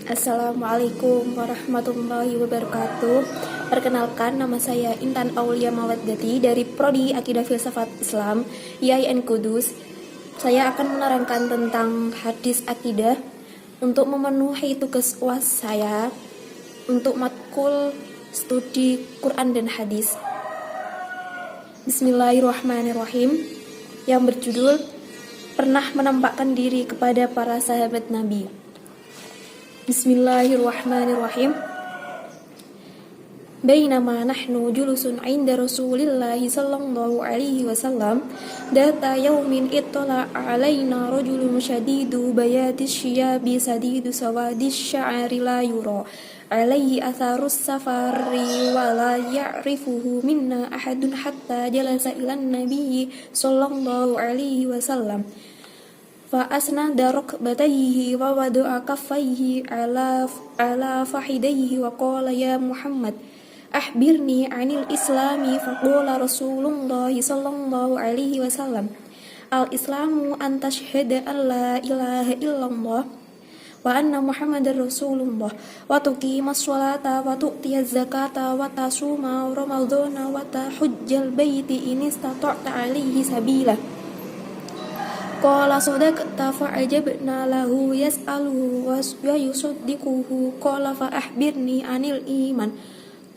Assalamualaikum warahmatullahi wabarakatuh. Perkenalkan, nama saya Intan Aulia Mawaddati dari Prodi Akidah Filsafat Islam IAIN Kudus. Saya akan menerangkan tentang hadis akidah untuk memenuhi tugas UAS saya untuk matkul studi Quran dan hadis. Bismillahirrahmanirrahim, yang berjudul Pernah Menampakkan Diri kepada Para Sahabat Nabi. Bismillahirrahmanirrahim. Bainama nahnu julusun 'inda Rasulillahi sallallahu alaihi wasallam data yaumin ittala 'alaina rajulun syadidu bayadis syiyabi sadidu sawadis sya'ari la yura 'alaihi atharus safari wa la ya'rifuhu minna ahadun hatta jalasa ilan nabiyyi sallallahu alaihi wasallam fa asnada rukbatayhi wa wada'a kaffayhi ala fahidayhi wa qala ya Muhammad akhbirni 'anil islami fa qala Rasulullah sallallahu alaihi wasallam al-islamu an tashhada an la ilaha illallah wa anna Muhammadar Rasulullah wa tuqimas sholata wa tu'tiyaz zakata wa tasuma ramadhana wa tahujjal baiti in istata'ta 'alaihi sabila. Qala sadaqta fa ajabna lahu yas'aluhu wa yusaddiquhu qala fa akhbirni 'anil iman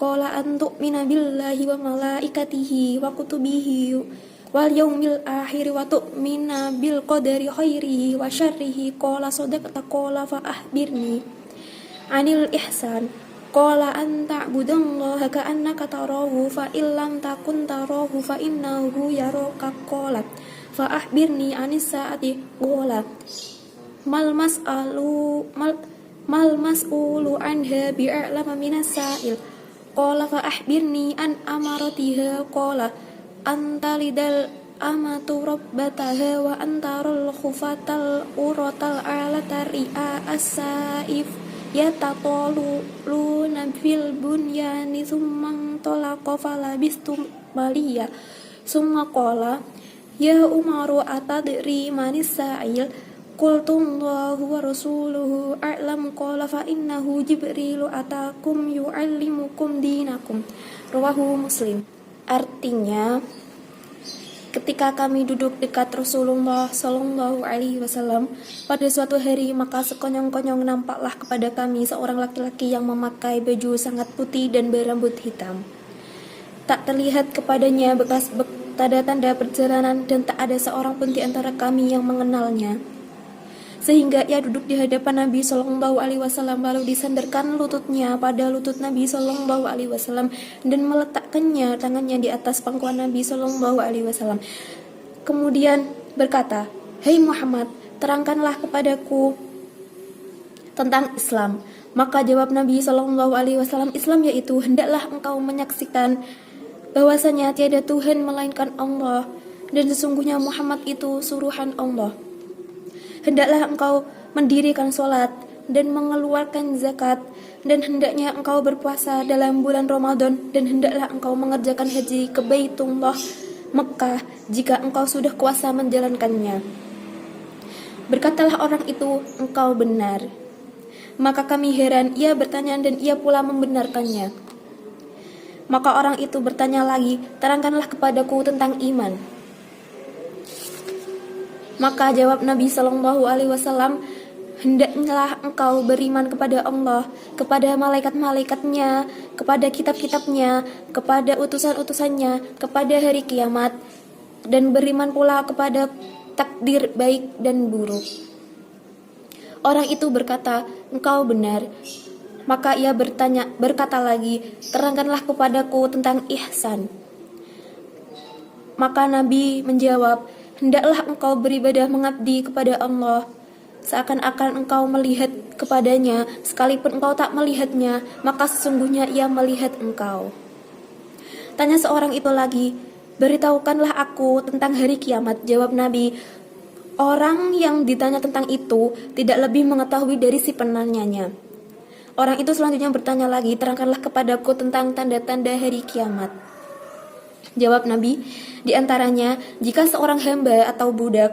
qala an tu'mina billahi wa malaikatihi wa kutubihi wal yaumil akhir wa tu'mina bil qadari khairihi wa syarrihi qala sadaqta qala fa akhbirni 'anil ihsan qala an ta'budallaha ka'annaka tarahu fa illam takun tarahu fa innahu yaraka qala fa akhbirni 'anis sa'ati qala mal mas'ulu anha bi'alama minas sa'il qala fa akhbirni an amaratiha qala anta lidal amatu rabbataha wa antarul khufatal uratal alata ri'a as-sa'if yatatoluna fil bunyani thumma talaqa falabistum maliya summa qala ya Umaru atadri manis sa'il qultullahu wa rasuluhu a'lam qala fa innahu jibrilu atakum yu'allimukum dinakum. Rawahu Muslim. Artinya, ketika kami duduk dekat Rasulullah sallallahu alaihi wasallam pada suatu hari, maka sekonyong-konyong nampaklah kepada kami seorang laki-laki yang memakai baju sangat putih dan berambut hitam. Tak terlihat kepadanya bekas tanda-tanda perjalanan dan tak ada seorang pun di antara kami yang mengenalnya. Sehingga ia duduk di hadapan Nabi sallallahu alaihi wasallam lalu disandarkan lututnya pada lutut Nabi sallallahu alaihi wasallam dan meletakkannya tangannya di atas pangkuan Nabi sallallahu alaihi wasallam. Kemudian berkata, "Hai Muhammad, terangkanlah kepadaku tentang Islam." Maka jawab Nabi sallallahu alaihi wasallam, "Islam yaitu hendaklah engkau menyaksikan bahwasanya tiada Tuhan melainkan Allah dan sesungguhnya Muhammad itu suruhan Allah. Hendaklah engkau mendirikan sholat dan mengeluarkan zakat dan hendaknya engkau berpuasa dalam bulan Ramadan dan hendaklah engkau mengerjakan haji ke Baitullah Mekah jika engkau sudah kuasa menjalankannya." Berkatalah orang itu, "Engkau benar." Maka kami heran, ia bertanya dan ia pula membenarkannya. Maka orang itu bertanya lagi, "Terangkanlah kepadaku tentang iman." Maka jawab Nabi sallallahu alaihi wasallam, "Hendaklah engkau beriman kepada Allah, kepada malaikat-malaikatnya, kepada kitab-kitabnya, kepada utusan-utusannya, kepada hari kiamat, dan beriman pula kepada takdir baik dan buruk." Orang itu berkata, "Engkau benar." Maka ia berkata lagi, "Terangkanlah kepadaku tentang ihsan." Maka Nabi menjawab, "Hendaklah engkau beribadah mengabdi kepada Allah seakan-akan engkau melihat kepadanya, sekalipun engkau tak melihatnya, maka sesungguhnya ia melihat engkau." Tanya seorang itu lagi, "Beritahukanlah aku tentang hari kiamat." Jawab Nabi, orang yang ditanya tentang itu tidak lebih mengetahui dari si penanyanya. Orang itu selanjutnya bertanya lagi, "Terangkanlah kepadaku tentang tanda-tanda hari kiamat." Jawab Nabi, "Di antaranya, jika seorang hamba atau budak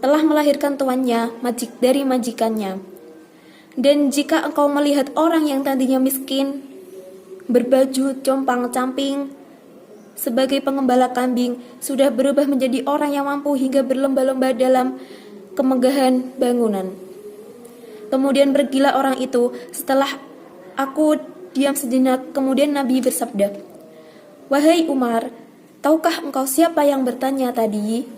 telah melahirkan tuannya dari majikannya, Dan jika engkau melihat orang yang tadinya miskin, berbaju compang-camping, sebagai pengembala kambing, sudah berubah menjadi orang yang mampu hingga berlomba-lomba dalam kemegahan bangunan. Kemudian pergilah orang itu. Setelah aku diam sejenak, kemudian Nabi bersabda, "Wahai Umar, tahukah engkau siapa yang bertanya tadi?"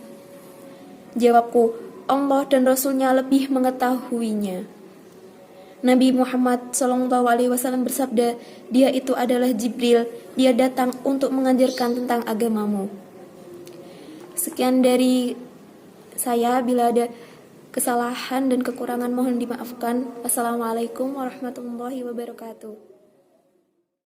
Jawabku, "Allah dan Rasulnya lebih mengetahuinya." Nabi Muhammad SAW bersabda, "Dia itu adalah Jibril. Dia datang untuk mengajarkan tentang agamamu." Sekian dari saya. Bila ada kesalahan dan kekurangan mohon dimaafkan. Wassalamualaikum warahmatullahi wabarakatuh.